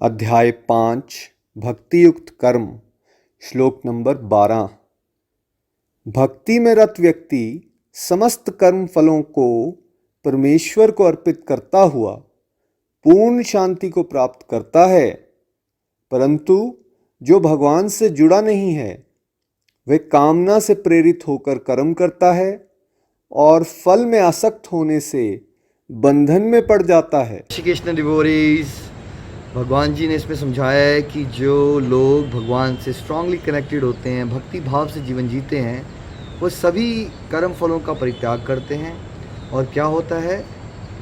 अध्याय 5 भक्तियुक्त कर्म श्लोक नंबर 12। भक्ति में रत व्यक्ति समस्त कर्म फलों को परमेश्वर को अर्पित करता हुआ पूर्ण शांति को प्राप्त करता है, परंतु जो भगवान से जुड़ा नहीं है वह कामना से प्रेरित होकर कर्म करता है और फल में आसक्त होने से बंधन में पड़ जाता है। श्री कृष्ण डिवोटीज, भगवान जी ने इसमें समझाया है कि जो लोग भगवान से स्ट्रांगली कनेक्टेड होते हैं, भक्ति भाव से जीवन जीते हैं, वो सभी कर्म फलों का परित्याग करते हैं। और क्या होता है,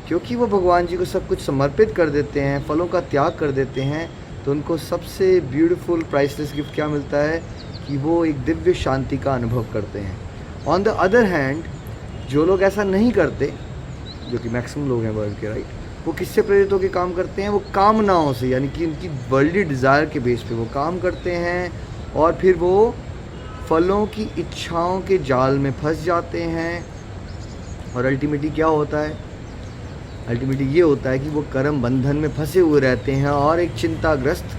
क्योंकि वो भगवान जी को सब कुछ समर्पित कर देते हैं, फलों का त्याग कर देते हैं, तो उनको सबसे ब्यूटीफुल प्राइसलेस गिफ्ट क्या मिलता है कि वो एक दिव्य शांति का अनुभव करते हैं। ऑन द अदर हैंड, जो लोग ऐसा नहीं करते, जो कि मैक्सिमम लोग हैं वर्ल्ड के, राइट, वो किससे प्रेरित होकर काम करते हैं? वो कामनाओं से, यानी कि उनकी वर्ल्डली डिज़ायर के बेस पे वो काम करते हैं और फिर वो फलों की इच्छाओं के जाल में फंस जाते हैं। और अल्टीमेटली क्या होता है? अल्टीमेटली ये होता है कि वो कर्म बंधन में फंसे हुए रहते हैं और एक चिंताग्रस्त,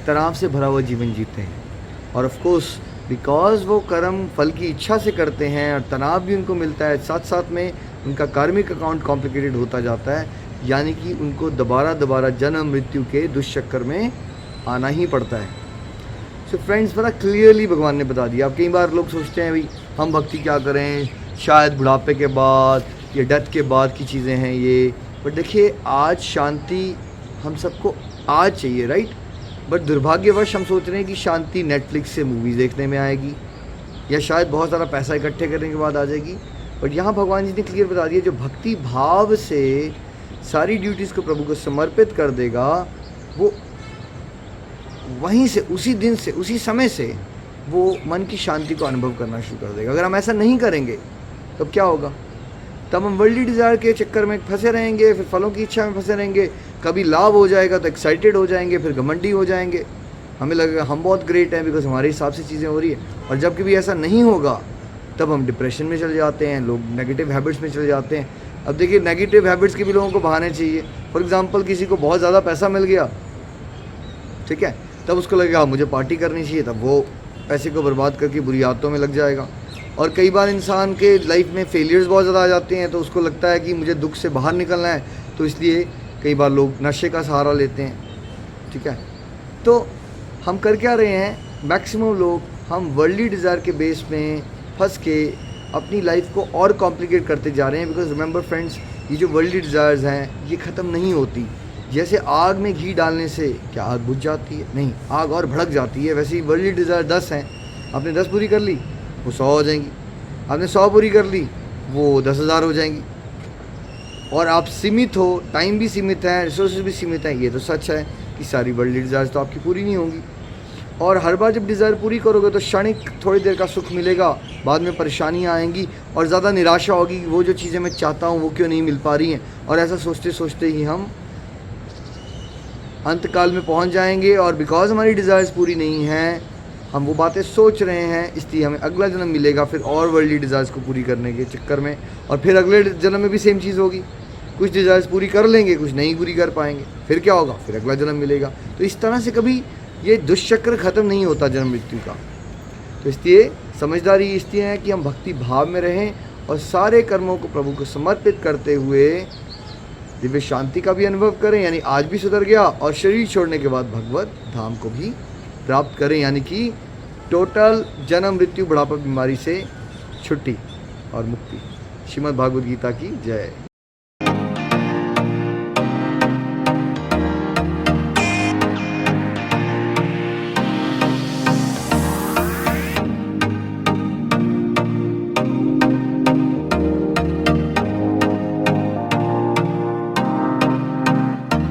तनाव से भरा हुआ जीवन जीते हैं। और ऑफ कोर्स बिकॉज वो कर्म फल की इच्छा से करते हैं और तनाव भी उनको मिलता है, साथ साथ में उनका कार्मिक अकाउंट कॉम्प्लिकेटेड होता जाता है, यानी कि उनको दोबारा जन्म मृत्यु के दुष्चक्कर में आना ही पड़ता है। सो फ्रेंड्स, बड़ा क्लियरली भगवान ने बता दिया। अब कई बार लोग सोचते हैं भाई हम भक्ति क्या करें, शायद बुढ़ापे के बाद या डेथ के बाद की चीज़ें हैं ये। बट देखिए, आज शांति हम सबको आज चाहिए, राइट, बट दुर्भाग्यवश हम सोच रहे हैं कि शांति नेटफ्लिक्स से मूवीज़ देखने में आएगी या शायद बहुत सारा पैसा इकट्ठे करने के बाद आ जाएगी। बट यहाँ भगवान जी ने क्लियर बता दिया, जो भक्ति भाव से सारी ड्यूटीज़ को प्रभु को समर्पित कर देगा, वो वहीं से, उसी दिन से, उसी समय से वो मन की शांति को अनुभव करना शुरू कर देगा। अगर हम ऐसा नहीं करेंगे तो क्या होगा? तब हम वर्ल्डली डिज़ायर के चक्कर में फंसे रहेंगे, फिर फलों की इच्छा में फंसे रहेंगे। कभी लाभ हो जाएगा तो एक्साइटेड हो जाएंगे, फिर घमंडी हो जाएंगे, हमें लगेगा हम बहुत ग्रेट हैं बिकॉज हमारे हिसाब से चीज़ें हो रही है। और जब कभी ऐसा नहीं होगा तब हम डिप्रेशन में चले जाते हैं, लोग नेगेटिव हैबिट्स में चले जाते हैं। अब देखिए, नेगेटिव हैबिट्स के भी लोगों को बहाने चाहिए। फॉर एग्जांपल, किसी को बहुत ज़्यादा पैसा मिल गया, ठीक है, तब उसको लगेगा मुझे पार्टी करनी चाहिए, तब वो पैसे को बर्बाद करके बुरी आदतों में लग जाएगा। और कई बार इंसान के लाइफ में फेलियर्स बहुत ज़्यादा आ जाते हैं, तो उसको लगता है कि मुझे दुख से बाहर निकलना है, तो इसलिए कई बार लोग नशे का सहारा लेते हैं, ठीक है। तो हम कर क्या रहे हैं? मैक्सिमम लोग हम वर्ल्डली डिज़ायर के बेस में फंस के अपनी लाइफ को और कॉम्प्लिकेट करते जा रहे हैं। बिकॉज रिमेंबर फ्रेंड्स, ये जो वर्ल्डली डिज़ायर्स हैं ये ख़त्म नहीं होती। जैसे आग में घी डालने से क्या आग बुझ जाती है? नहीं, आग और भड़क जाती है। वैसे ही वर्ल्डली डिज़ायर 10 हैं, आपने 10 पूरी कर ली वो 100 हो जाएंगी, आपने 100 पूरी कर ली वो 10,000 हो जाएंगी। और आप सीमित हो, टाइम भी सीमित है, रिसोर्सेज भी सीमित हैं। ये तो सच है कि सारी वर्ल्डली डिज़ायर्स तो आपकी पूरी नहीं होंगी। और हर बार जब डिज़ायर पूरी करोगे तो क्षणिक थोड़ी देर का सुख मिलेगा, बाद में परेशानियां आएंगी और ज़्यादा निराशा होगी कि वो जो चीज़ें मैं चाहता हूँ वो क्यों नहीं मिल पा रही हैं। और ऐसा सोचते सोचते ही हम अंतकाल में पहुँच जाएंगे। और बिकॉज हमारी डिज़ायर्स पूरी नहीं हैं, हम वो बातें सोच रहे हैं, इसलिए हमें अगला जन्म मिलेगा फिर और वर्ल्डली डिज़ायर्स को पूरी करने के चक्कर में। और फिर अगले जन्म में भी सेम चीज़ होगी, कुछ डिज़ायर्स पूरी कर लेंगे, कुछ नहीं पूरी कर पाएंगे, फिर क्या होगा? फिर अगला जन्म मिलेगा। तो इस तरह से कभी ये दुष्चक्र ख़त्म नहीं होता जन्म मृत्यु का। तो इसलिए समझदारी इसलिए है कि हम भक्ति भाव में रहें और सारे कर्मों को प्रभु को समर्पित करते हुए दिव्य शांति का भी अनुभव करें, यानी आज भी सुधर गया, और शरीर छोड़ने के बाद भगवत धाम को भी प्राप्त करें, यानी कि टोटल जन्म मृत्यु बुढ़ापा बीमारी से छुट्टी और मुक्ति। श्रीमद् भागवत गीता की जय।